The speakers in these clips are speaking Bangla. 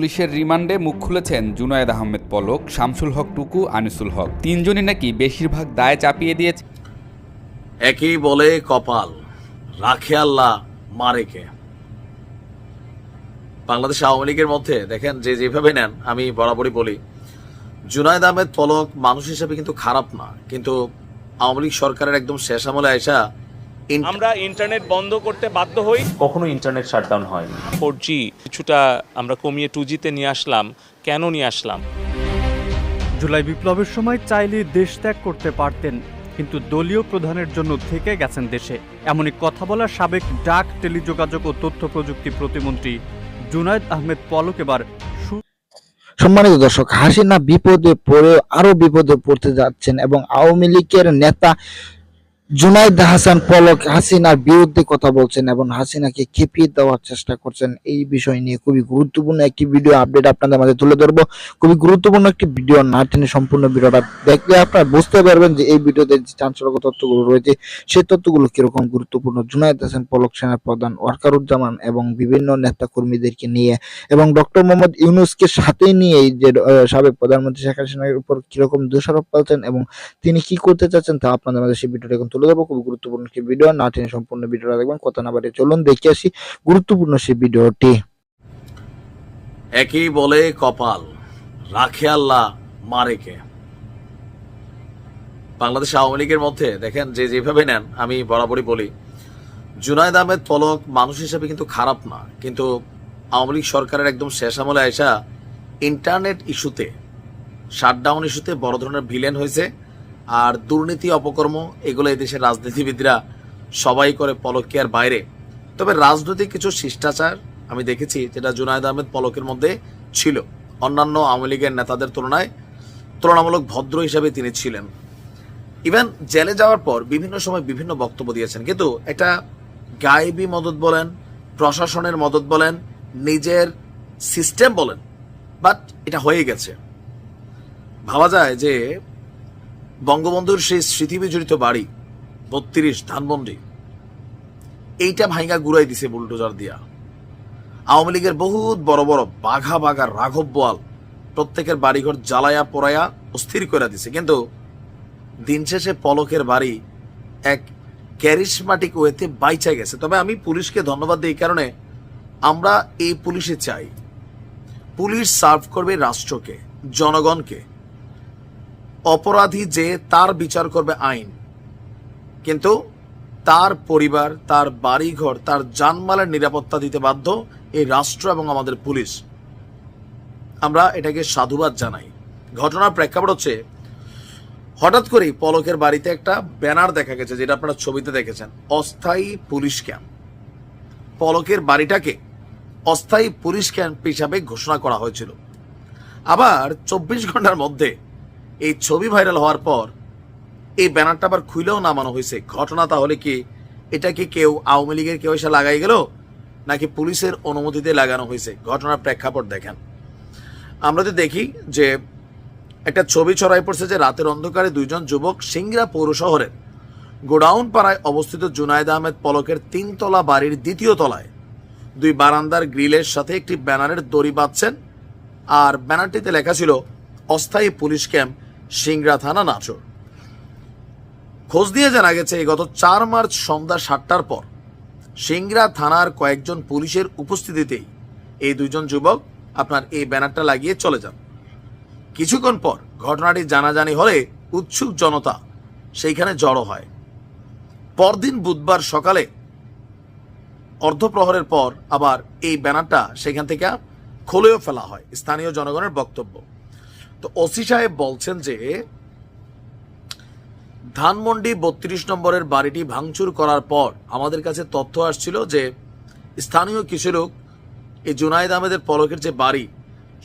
পুলিশের রিমান্ডে মুখ খুলেছেন জুনায়েদ আহমেদ পলক, শামসুল হক টুকু, আনিসুল হক। তিনজনই নাকি বেশিরভাগ দায় চাপিয়ে দিয়েছে। একই বলে কপাল, রাখে আল্লাহ মারে কে। বাংলাদেশ আওয়ামী লীগের মধ্যে দেখেন যেভাবে নেন, আমি বরাবরই বলি জুনায়েদ আহমেদ পলক মানুষ হিসেবে কিন্তু খারাপ না, কিন্তু আওয়ামী লীগ সরকারের একদম শেষ আমলে আইসা আমরা ইন্টারনেট বন্ধ করতে বাধ্য হই। কখনো ইন্টারনেট শাটডাউন হয়নি। 4G কিছুটা আমরা কমিয়ে 2G-তে নিয়ে আসলাম। কেন নিয়ে আসলাম? জুলাই বিপ্লবের সময় চাইলে দেশ ত্যাগ করতে পারতেন, কিন্তু দলীয় প্রধানের জন্য থেকে গেছেন দেশে। এমনই কথা বলা সাবেক ডাক, টেলিযোগাযোগ ও তথ্য প্রযুক্তি প্রতিমন্ত্রী জুনায়েদ আহমেদ পলক এবার সম্মানিত দর্শক, হাসিনা বিপদে পড়ে আরো বিপদে পড়তে যাচ্ছেন এবং আওয়ামী লীগের নেতা জুনায়েদ হাসান পলক হাসিনার বিরুদ্ধে কথা বলছেন এবং হাসিনাকে খেপিয়ে দেওয়ার চেষ্টা করছেন। এই বিষয় নিয়ে খুবই গুরুত্বপূর্ণ একটি ভিডিও আপডেট আপনাদের মাঝে তুলে ধরবো। খুবই গুরুত্বপূর্ণ একটি ভিডিও, না টেনে সম্পূর্ণ ভিডিওটা দেখলে আপনারা বুঝতে পারবেন যে এই ভিডিওতে যে চাঞ্চল্যকর তথ্যগুলো রয়েছে সেই তথ্যগুলো কিরকম গুরুত্বপূর্ণ। জুনায়েদ হাসান পলক সেনার প্রধান ওয়াকারুজ্জামান এবং বিভিন্ন নেতা কর্মীদেরকে নিয়ে এবং ডক্টর মোহাম্মদ ইউনূসকে সাথে নিয়ে যে সাবেক প্রধানমন্ত্রী শেখ হাসিনার উপর কিরকম দোষারোপ ফেলছেন এবং তিনি কি করতে চাচ্ছেন তা আপনাদের মাঝে সেই ভিডিওটা এখন তুলে ধরবো। খুবই গুরুত্বপূর্ণ একটি ভিডিও, না টেনে সম্পূর্ণ ভিডিওটা দেখবেন। কথা না বাড়িয়ে চলুন দেখে আসি গুরুত্বপূর্ণ সেই ভিডিওটি। একই বলে কপাল, রাখে আল্লাহ মারে কে। বাংলাদেশ আওয়ামী লীগের মধ্যে দেখেন যেভাবে নেন, আমি বরাবরই বলি জুনায়েদ আহমেদ পলক মানুষ হিসেবে কিন্তু খারাপ না, কিন্তু আওয়ামী লীগ সরকারের একদম শেষ আমলে আইসা ইন্টারনেট ইস্যুতে, শাটডাউন ইস্যুতে বড় ধরনের ভিলেন হয়েছে। আর দুর্নীতি, অপকর্ম এগুলো এই দেশের রাজনীতিবিদরা সবাই করে, পলককে আর বাইরে। তবে রাজনৈতিক কিছু শিষ্টাচার আমি দেখেছি যেটা জুনায়েদ আহমেদ পলকের মধ্যে ছিল। অন্যান্য আওয়ামী লীগের নেতাদের তুলনায় তুলনামূলক ভদ্র হিসাবে তিনি ছিলেন। ইভেন জেলে যাওয়ার পর বিভিন্ন সময় বিভিন্ন বক্তব্য দিয়েছেন, কিন্তু একটা গায়েবী মদত বলেন, প্রশাসনের মদত বলেন, নিজের সিস্টেম বলেন, বাট এটা হয়ে গেছে। ভাবা যায় যে বঙ্গবন্ধুর সেই স্মৃতিবিজড়িত বাড়ি 32 ধানমন্ডি, এইটা ভাঙ্গা গুড়াই দিছে বুলডোজার দিয়া। আওয়ামী লীগের বহুত বড় বড় বাঘা বাঘা রাঘব বোয়াল প্রত্যেকের বাড়িঘর জ্বালায়া পোড়ায়া অস্থির করে দিছে, কিন্তু দিন শেষে পলকের বাড়ি এক ক্যারিসমাটিক ওয়েতে বাইচা গেছে। তবে আমি পুলিশকে ধন্যবাদ দিই, কারণে আমরা এই পুলিশে চাই, পুলিশ সার্ভ করবে রাষ্ট্রকে, জনগণকে। অপরাধী যে তার বিচার করবে আইন, কিন্তু তার পরিবার, তার বাড়িঘর, তার জানমালের নিরাপত্তা দিতে বাধ্য এই রাষ্ট্র এবং আমাদের পুলিশ। আমরা এটাকে সাধুবাদ জানাই। ঘটনার প্রেক্ষাপট হচ্ছে, হঠাৎ করেই পলকের বাড়িতে একটা ব্যানার দেখা গেছে, যেটা আপনারা ছবিতে দেখেছেন, অস্থায়ী পুলিশ ক্যাম্প। পলকের বাড়িটাকে অস্থায়ী পুলিশ ক্যাম্প হিসাবে ঘোষণা করা হয়েছিল। আবার 24 ঘন্টার মধ্যে এই ছবি ভাইরাল হওয়ার পর এই ব্যানারটা আবার খুলেও নামানো হয়েছে। ঘটনা তাহলে কি, এটা কি কেউ আওয়ামী লীগের কেউ এসে লাগাই গেল, নাকি পুলিশের অনুমতিতে লাগানো হয়েছে? ঘটনার প্রেক্ষাপট দেখেন। আমরা তো দেখি যে একটা ছবি ছড়াই পড়ছে যে রাতের অন্ধকারে দুইজন যুবক সিংড়া পৌর শহরের গোডাউন পাড়ায় অবস্থিত জুনায়েদ আহমেদ পলকের 3 তলা বাড়ির 2য় তলায় 2 বারান্দার গ্রিলের সাথে একটি ব্যানারের দড়ি বাঁধছেন। আর ব্যানারটিতে লেখা ছিল অস্থায়ী পুলিশ ক্যাম্প সিংড়া থানা, নাটোর। খোঁজ দিয়ে জানা গেছে গত 4 মার্চ সন্ধ্যা 7টার পর সিংড়া থানার কয়েকজন পুলিশের উপস্থিতিতেই এই 2জন যুবক আপনার এই ব্যানারটা লাগিয়ে চলে যান। কিছুক্ষণ পর ঘটনাটি জানাজানি হলে উৎসুক জনতা সেইখানে জড়ো হয়। পরদিন বুধবার সকালে অর্ধপ্রহরের পর আবার এই ব্যানারটা সেখান থেকে খুলেও ফেলা হয়, স্থানীয় জনগণের বক্তব্য। তো ওসি সাহেব বলছেন যে ধানমন্ডি 32 নম্বরের বাড়িটি ভাঙচুর করার পর আমাদের কাছে তথ্য আসছিল যে স্থানীয় কিছু লোক এই জুনায়েদ আহমেদের পলকের যে বাড়ি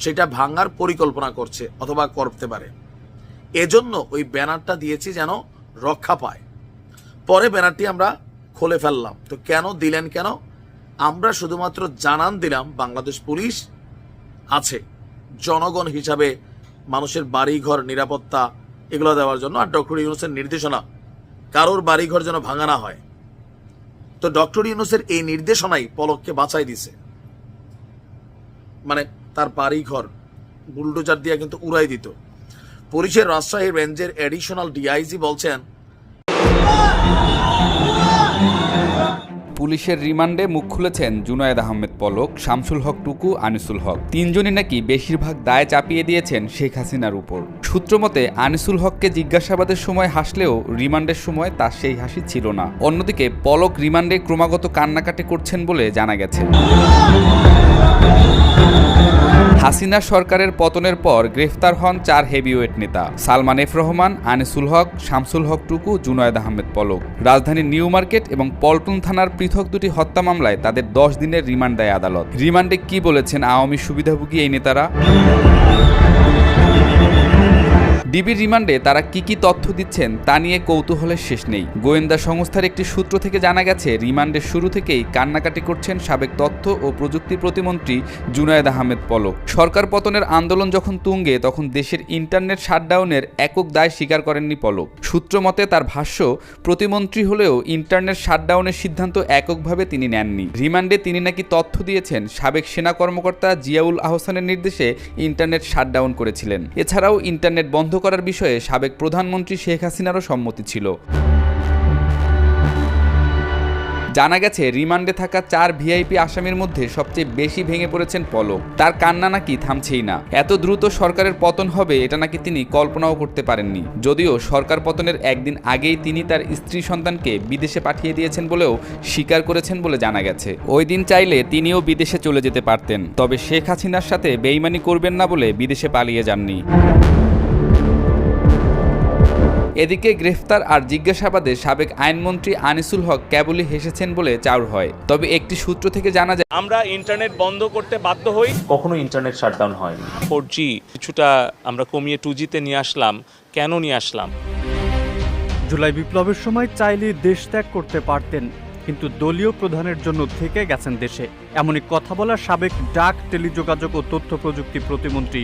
সেটা ভাঙার পরিকল্পনা করছে অথবা করতে পারে, এজন্য ওই ব্যানারটা দিয়েছি যেন রক্ষা পায়। পরে ব্যানারটি আমরা খুলে ফেললাম। তো কেন দিলেন, কেন? আমরা শুধুমাত্র জানান দিলাম বাংলাদেশ পুলিশ আছে, জনগণ হিসাবে মানুষের বাড়িঘর নিরাপত্তা এগুলো দেওয়ার জন্য। আর ডক্টর ইউনূসের নির্দেশনা কারোর বাড়িঘর যেন ভাঙা না হয়। তো ডক্টর ইউনূসের এই নির্দেশনাই পলককে বাঁচাই দিছে। মানে তার বাড়ি ঘর বুলডোজার দিয়ে কিন্তু উড়াই দিত। পুলিশের রাজশাহী রেঞ্জের এডিশনাল ডিআইজি বলছেন, পুলিশের রিমান্ডে মুখ খুলেছেন জুনায়েদ আহমেদ পলক, শামসুল হক টুকু, আনিসুল হক। তিনজনই নাকি বেশিরভাগ দায় চাপিয়ে দিয়েছেন শেখ হাসিনার উপর। সূত্রমতে আনিসুল হককে জিজ্ঞাসাবাদের সময় হাসলেও রিমান্ডের সময় তার সেই হাসি ছিল না। অন্যদিকে পলক রিমান্ডে ক্রমাগত কান্নাকাটি করছেন বলে জানা গেছে। হাসিনা সরকারের পতনের পর গ্রেফতার হন 4 হেভিওয়েট নেতা: সালমান এফ রহমান, আনিসুল হক, শামসুল হক টুকু, জুনায়েদ আহমেদ পলক। রাজধানীর নিউ মার্কেট এবং পল্টন থানার পৃথক দুটি হত্যা মামলায় তাদের 10 দিনের রিমান্ড দেয় আদালত। রিমান্ডে কি বলেছেন আওয়ামী সুবিধাভোগী এই নেতারা? ডিবির রিমান্ডে তারা কি তথ্য দিচ্ছেন তা নিয়ে কৌতূহলের শেষ নেই। গোয়েন্দা সংস্থার একটি সূত্র থেকে জানা গেছে, রিমান্ডের শুরু থেকেই কান্নাকাটি করছেন সাবেক তথ্য ও প্রযুক্তি প্রতিমন্ত্রী জুনায়েদ আহমেদ পলক। সরকার পতনের আন্দোলন যখন তুঙ্গে, তখন দেশের ইন্টারনেট শাটডাউনের একক দায় স্বীকার করেননি পলক। সূত্র মতে তার ভাষ্য, প্রতিমন্ত্রী হলেও ইন্টারনেট শাটডাউনের সিদ্ধান্ত এককভাবে তিনি নেননি। রিমান্ডে তিনি নাকি তথ্য দিয়েছেন সাবেক সেনা কর্মকর্তা জিয়াউল আহসানের নির্দেশে ইন্টারনেট শাটডাউন করেছিলেন। এছাড়াও ইন্টারনেট বন্ধ করার বিষয়ে সাবেক প্রধানমন্ত্রী শেখ হাসিনারও সম্মতি ছিল। জানা গেছে, রিমান্ডে থাকা 4 ভিআইপি আসামির মধ্যে সবচেয়ে বেশি ভেঙে পড়েছেন পলক। তার কান্না নাকি থামছেই না। এত দ্রুত সরকারের পতন হবে এটা নাকি তিনি কল্পনাও করতে পারেননি। যদিও সরকার পতনের একদিন আগেই তিনি তার স্ত্রী সন্তানকে বিদেশে পাঠিয়ে দিয়েছেন বলেও স্বীকার করেছেন বলে জানা গেছে। ওই দিন চাইলে তিনিও বিদেশে চলে যেতে পারতেন, তবে শেখ হাসিনার সাথে বেইমানি করবেন না বলে বিদেশে পালিয়ে যাননি। এদিকে গ্রেফতার আর জিজ্ঞাসাবাদে সাবেক আইনমন্ত্রী আনিসুল হক কেবলই হেসেছেন বলে চাউর হয়। তবে একটি সূত্র থেকে জানা যায়, আমরা ইন্টারনেট বন্ধ করতে বাধ্য হই। কখনো ইন্টারনেট শাটডাউন হয়নি। 4G কিছুটা আমরা কমিয়ে 2Gতে নিয়ে আসলাম। কেন নিয়ে আসলাম? জুলাই বিপ্লবের সময় চাইলে দেশ ত্যাগ করতে পারতেন, কিন্তু দলীয় প্রধানের জন্য থেকে গেছেন দেশে। এমনই কথা বলা সাবেক ডাক, টেলিযোগাযোগ ও তথ্য প্রযুক্তি প্রতিমন্ত্রী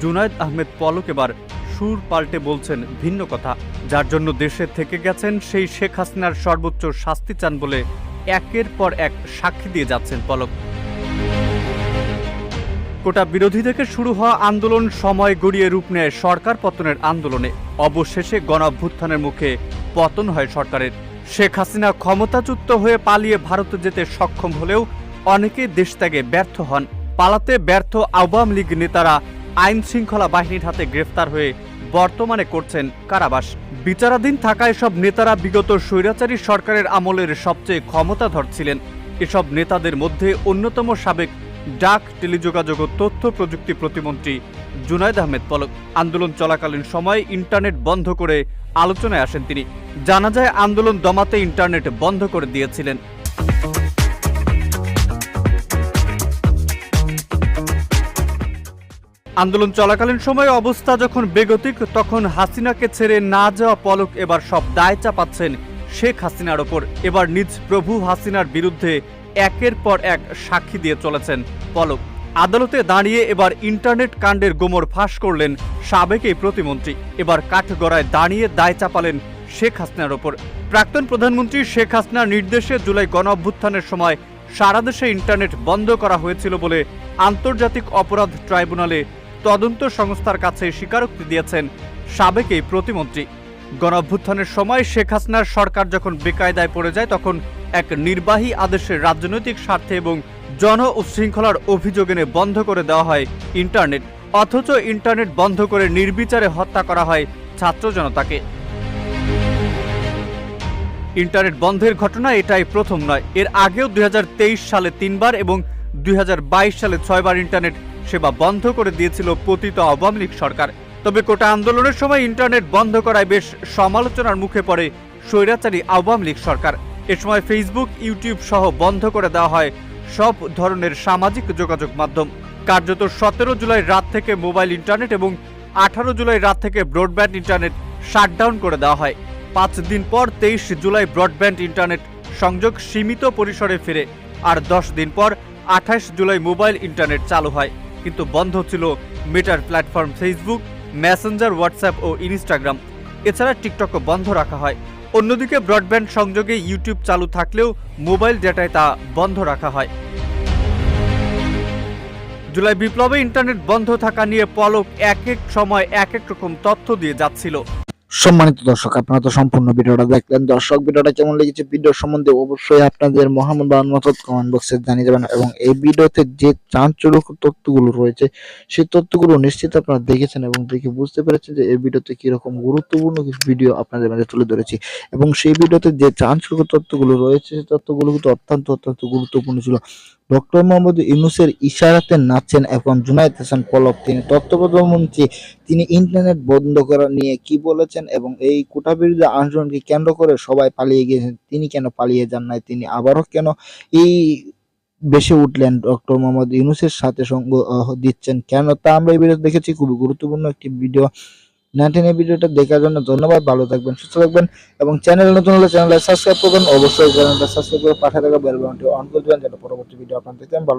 জুনায়েদ আহমেদ পলক এবার সুর পাল্টে বলছেন ভিন্ন কথা। যার জন্য দেশে থেকে গেছেন সেই শেখ হাসিনার সর্বোচ্চ শাস্তি চান বলে একের পর এক সাক্ষী দিয়ে যাচ্ছেন পলক। কোটা বিরোধী থেকে শুরু হওয়া আন্দোলন সময় গড়িয়ে রূপ নেয় সরকার পতনের আন্দোলনে। অবশেষে গণঅভ্যুত্থানের মুখে পতন হয় সরকারের। শেখ হাসিনা ক্ষমতাচ্যুত হয়ে পালিয়ে ভারতে যেতে সক্ষম হলেও অনেকে দেশ ত্যাগে ব্যর্থ হন। পালাতে ব্যর্থ আওয়ামী লীগ নেতারা আইন শৃঙ্খলা বাহিনীর হাতে গ্রেফতার হয়ে বর্তমানে করছেন কারাবাস। বিচারাধীন থাকা এসব নেতারা বিগত স্বৈরাচারী সরকারের আমলের সবচেয়ে ক্ষমতাধর ছিলেন। এসব নেতাদের মধ্যে অন্যতম সাবেক ডাক, টেলিযোগাযোগ ও তথ্য প্রযুক্তি প্রতিমন্ত্রী জুনায়েদ আহমেদ পলক। আন্দোলন চলাকালীন সময়ে ইন্টারনেট বন্ধ করে আলোচনায় আসেন তিনি। জানা যায়, আন্দোলন দমাতে ইন্টারনেট বন্ধ করে দিয়েছিলেন। আন্দোলন চলাকালীন সময়ে অবস্থা যখন বেগতিক, তখন হাসিনাকে ছেড়ে না যাওয়া পলক এবার সব দায় চাপাচ্ছেন শেখ হাসিনার ওপর। এবার নিজ প্রভু হাসিনার বিরুদ্ধে একের পর এক সাক্ষী দিয়ে চলেছেন পলক। আদালতে দাঁড়িয়ে এবার ইন্টারনেট কাণ্ডের গোমর ফাঁস করলেন সাবেক এই প্রতিমন্ত্রী। এবার কাঠগড়ায় দাঁড়িয়ে দায় চাপালেন শেখ হাসিনার ওপর। প্রাক্তন প্রধানমন্ত্রী শেখ হাসিনার নির্দেশে জুলাই গণঅভ্যুত্থানের সময় সারা দেশে ইন্টারনেট বন্ধ করা হয়েছিল বলে আন্তর্জাতিক অপরাধ ট্রাইব্যুনালে তদন্ত সংস্থার কাছে স্বীকারোক্তি দিয়েছেন সাবেক এই প্রতিমন্ত্রী। গণঅভ্যুত্থানের সময় শেখ হাসিনার সরকার যখন বেকায়দায় পড়ে যায়, তখন এক নির্বাহী আদেশের রাজনৈতিক স্বার্থে এবং জন উচ্ছৃঙ্খলার অভিযোগ এনে বন্ধ করে দেওয়া হয় ইন্টারনেট। অথচ ইন্টারনেট বন্ধ করে নির্বিচারে হত্যা করা হয় ছাত্র জনতাকে। ইন্টারনেট বন্ধের ঘটনা এটাই প্রথম নয়। এর আগেও 2023 সালে 3 বার এবং 2022 সালে 6 বার ইন্টারনেট সেবা বন্ধ করে দিয়েছিল পতিত আওয়ামী লীগ সরকার। তবে কোটা আন্দোলনের সময় ইন্টারনেট বন্ধ করায় বেশ সমালোচনার মুখে পড়ে স্বৈরাচারী আওয়ামী লীগ সরকার। এ সময় ফেসবুক, ইউটিউব সহ বন্ধ করে দেওয়া হয় সব ধরনের সামাজিক যোগাযোগ মাধ্যম। কার্যত 17 জুলাই রাত থেকে মোবাইল ইন্টারনেট এবং 18 জুলাই রাত থেকে ব্রডব্যান্ড ইন্টারনেট শাটডাউন করে দেওয়া হয়। 5 দিন পর 23 জুলাই ব্রডব্যান্ড ইন্টারনেট সংযোগ সীমিত পরিসরে ফিরে। আর 10 দিন পর 28 জুলাই মোবাইল ইন্টারনেট চালু হয়। কিন্তু বন্ধ ছিল মেটার প্ল্যাটফর্ম ফেসবুক, মেসেঞ্জার, হোয়াটসঅ্যাপ ও ইনস্টাগ্রাম। এছাড়া টিকটকও বন্ধ রাখা হয়। অন্যদিকে ব্রডব্যান্ড সংযোগে ইউটিউব চালু থাকলেও মোবাইল ডেটায় তা বন্ধ রাখা হয়। জুলাই বিপ্লবে ইন্টারনেট বন্ধ থাকা নিয়ে পলক এক এক সময় এক এক রকম তথ্য দিয়ে যাচ্ছিল। সম্মানিত দর্শক, আপনারা তো সম্পূর্ণ ভিডিওটা দেখলেন। দর্শক, ভিডিওটা কেমন লেগেছে, ভিডিও সম্বন্ধে অবশ্যই আপনাদের মহামূল্যবান মত কমেন্ট বক্সে জানিয়ে যাবেন। এবং এই ভিডিওতে যে চাঞ্চল্যকর তথ্যগুলো রয়েছে সেই তথ্যগুলো নিশ্চিত আপনারা দেখেছেন এবং দেখে বুঝতে পেরেছেন যে এই ভিডিওতে কিরকম গুরুত্বপূর্ণ কিছু ভিডিও আপনাদের মাঝে তুলে ধরেছি। এবং সেই ভিডিওতে যে চাঞ্চল্যকর তথ্যগুলো রয়েছে সেই তথ্যগুলো কিন্তু অত্যন্ত গুরুত্বপূর্ণ ছিল। ডক্টর মোহাম্মদ ইউনূসের ইশারাতে নাচছেন এখন জুনায়েদ হাসান পলক। তিনি তথ্য প্রতিমন্ত্রী, তিনি ইন্টারনেট বন্ধ করা নিয়ে কি বলেছেন এবং এই কোটা বিরোধী আন্দোলনকে কেন্দ্র করে সবাই পালিয়ে গিয়েছেন, তিনি কেন পালিয়ে যান নাই, তিনি আবারও কেন এই বেশে উঠলেন, ডক্টর মোহাম্মদ ইউনূসের সাথে সঙ্গ দিচ্ছেন কেন, তা আমরা এই ভিডিও দেখেছি। খুবই গুরুত্বপূর্ণ একটি ভিডিও। এই ভিডিওটা দেখার জন্য ধন্যবাদ। ভালো থাকবেন, সুস্থ থাকবেন এবং চ্যানেল নতুন হলে চ্যানেলটা সাবস্ক্রাইব করবেন। অবশ্যই চ্যানেলটা সাবস্ক্রাইব করে পাশে থাকা বেল বাটনটি অন করে দেবেন যেন পরবর্তী ভিডিও আপনারা দেখতে পান।